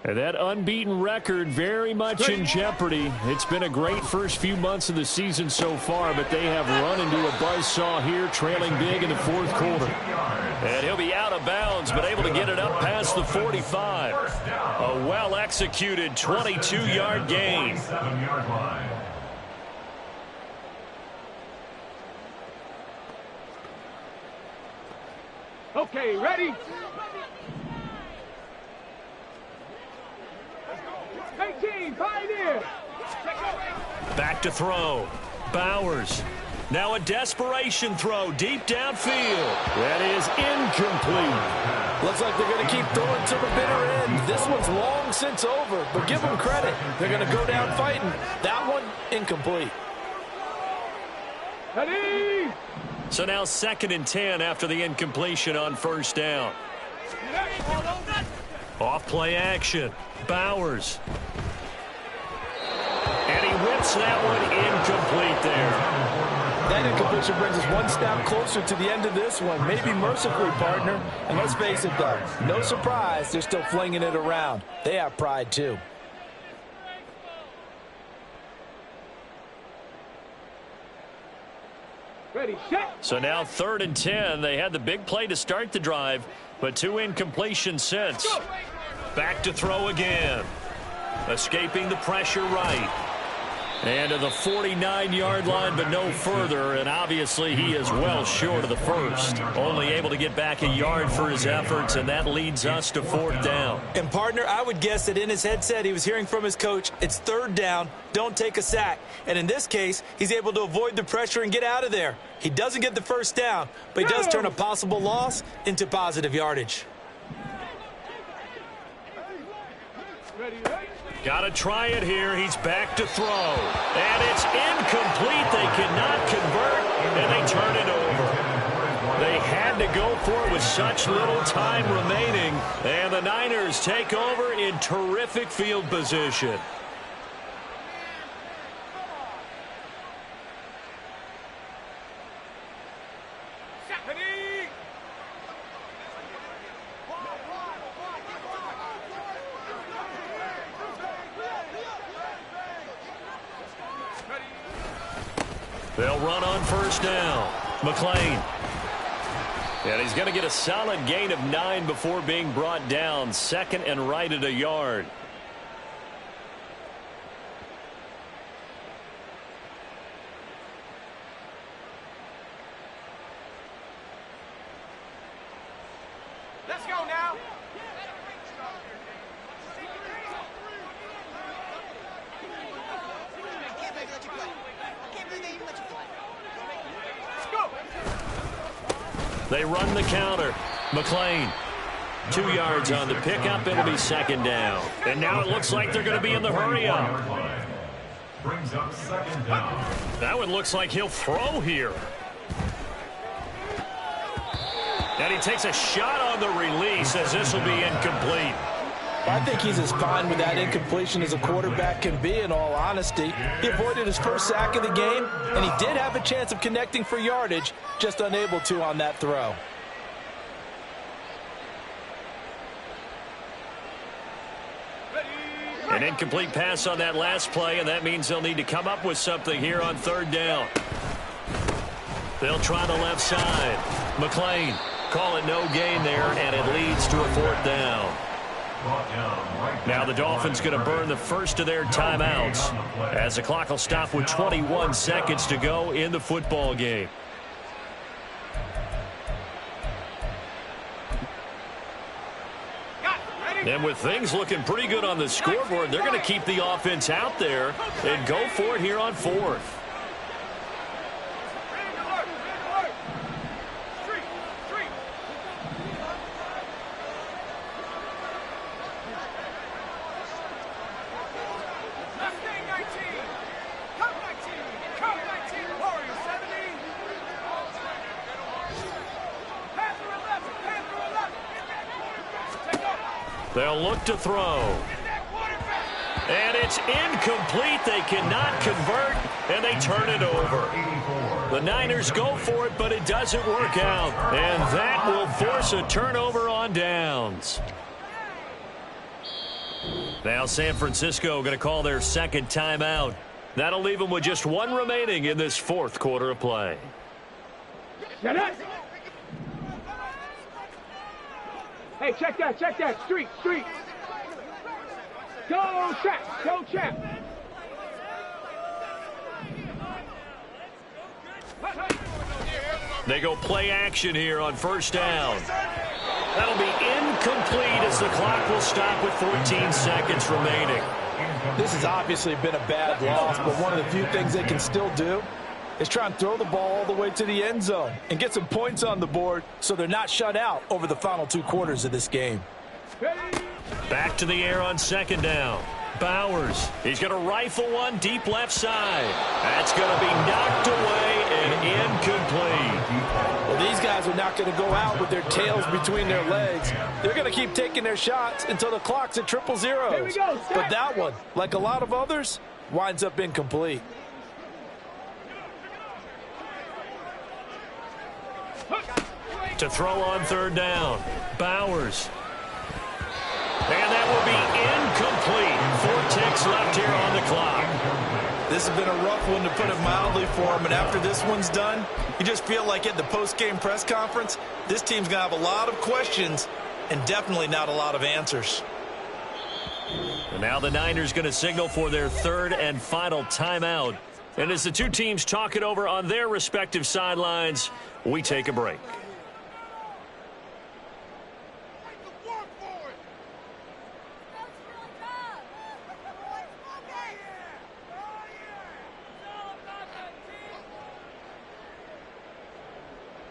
And that unbeaten record very much in jeopardy. It's been a great first few months of the season so far, but they have run into a buzzsaw here, trailing big in the fourth quarter. And he'll be out of bounds, but able to get it up past the 45. A well-executed 22-yard gain. Okay, ready? 18, pioneer. Back to throw. Bowers. Now a desperation throw deep downfield. That is incomplete. Looks like they're going to keep throwing to the bitter end. This one's long since over, but give them credit. They're going to go down fighting. That one, incomplete. Ready? So now 2nd and 10 after the incompletion on first down. Off play action. Bowers. And he whips that one incomplete there. That incompletion brings us one step closer to the end of this one. Maybe mercifully, partner. And let's face it, though, no surprise, they're still flinging it around. They have pride, too. Ready, set. So now 3rd and 10. They had the big play to start the drive, but 2 incompletions since. Back to throw again. Escaping the pressure right. And to the 49-yard line, but no further. And obviously he is well short of the first. Only able to get back a yard for his efforts, and that leads us to 4th down. And, partner, I would guess that in his headset he was hearing from his coach, it's 3rd down, don't take a sack. And in this case, he's able to avoid the pressure and get out of there. He doesn't get the first down, but he does turn a possible loss into positive yardage. Ready, ready. Got to try it here. He's back to throw. And it's incomplete. They cannot convert, and they turn it over. They had to go for it with such little time remaining. And the Niners take over in terrific field position. They'll run on first down. McLean. And he's going to get a solid gain of 9 before being brought down. 2nd and right at a yard. They run the counter. McLean, 2 yards on the pickup. It'll be second down. And now it looks like they're going to be in the hurry-up. Brings up second down. That one looks like he'll throw here. And he takes a shot on the release as this will be incomplete. I think he's as fine with that incompletion as a quarterback can be, in all honesty. He avoided his first sack of the game, and he did have a chance of connecting for yardage, just unable to on that throw. An incomplete pass on that last play, and that means they'll need to come up with something here on third down. They'll try the left side. McLean, call it no gain there, and it leads to a fourth down. Now the Dolphins going to burn the first of their timeouts as the clock will stop with 21 seconds to go in the football game. And with things looking pretty good on the scoreboard, they're going to keep the offense out there and go for it here on fourth. They'll look to throw. And it's incomplete. They cannot convert, and they turn it over. The Niners go for it, but it doesn't work out. And that will force a turnover on downs. Now San Francisco going to call their second timeout. That'll leave them with just one remaining in this fourth quarter of play. Hey, check that, street. Go, Chap. They go play action here on first down. That'll be incomplete as the clock will stop with 14 seconds remaining. This has obviously been a bad loss, but one of the few things they can still do is try and throw the ball all the way to the end zone and get some points on the board so they're not shut out over the final 2 quarters of this game. Back to the air on second down. Bowers, he's going to rifle one deep left side. That's going to be knocked away and incomplete. Well, these guys are not going to go out with their tails between their legs. They're going to keep taking their shots until the clock's at 000. But that one, like a lot of others, winds up incomplete. To throw on third down. Bowers. And that will be incomplete. 4 ticks left here on the clock. This has been a rough one, to put it mildly, for him. And after this one's done, you just feel like at the post-game press conference, this team's going to have a lot of questions and definitely not a lot of answers. And now the Niners going to signal for their third and final timeout. And as the two teams talk it over on their respective sidelines, we take a break.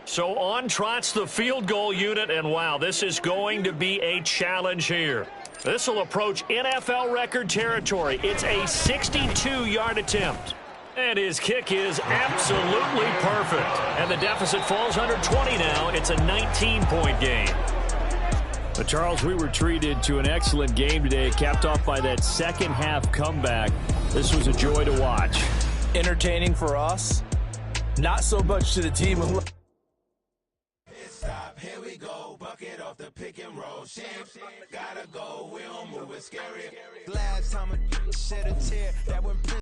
So on trots the field goal unit, and wow, this is going to be a challenge here. This will approach NFL record territory. It's a 62-yard attempt. And his kick is absolutely perfect. And the deficit falls under 20 now. It's a 19-point game. But Charles, we were treated to an excellent game today, capped off by that second-half comeback. This was a joy to watch. Entertaining for us, not so much to the team who... Stop, here we go, bucket off the pick and roll. Sham, gotta go, we don't move it scary. Last time I shed a tear, that went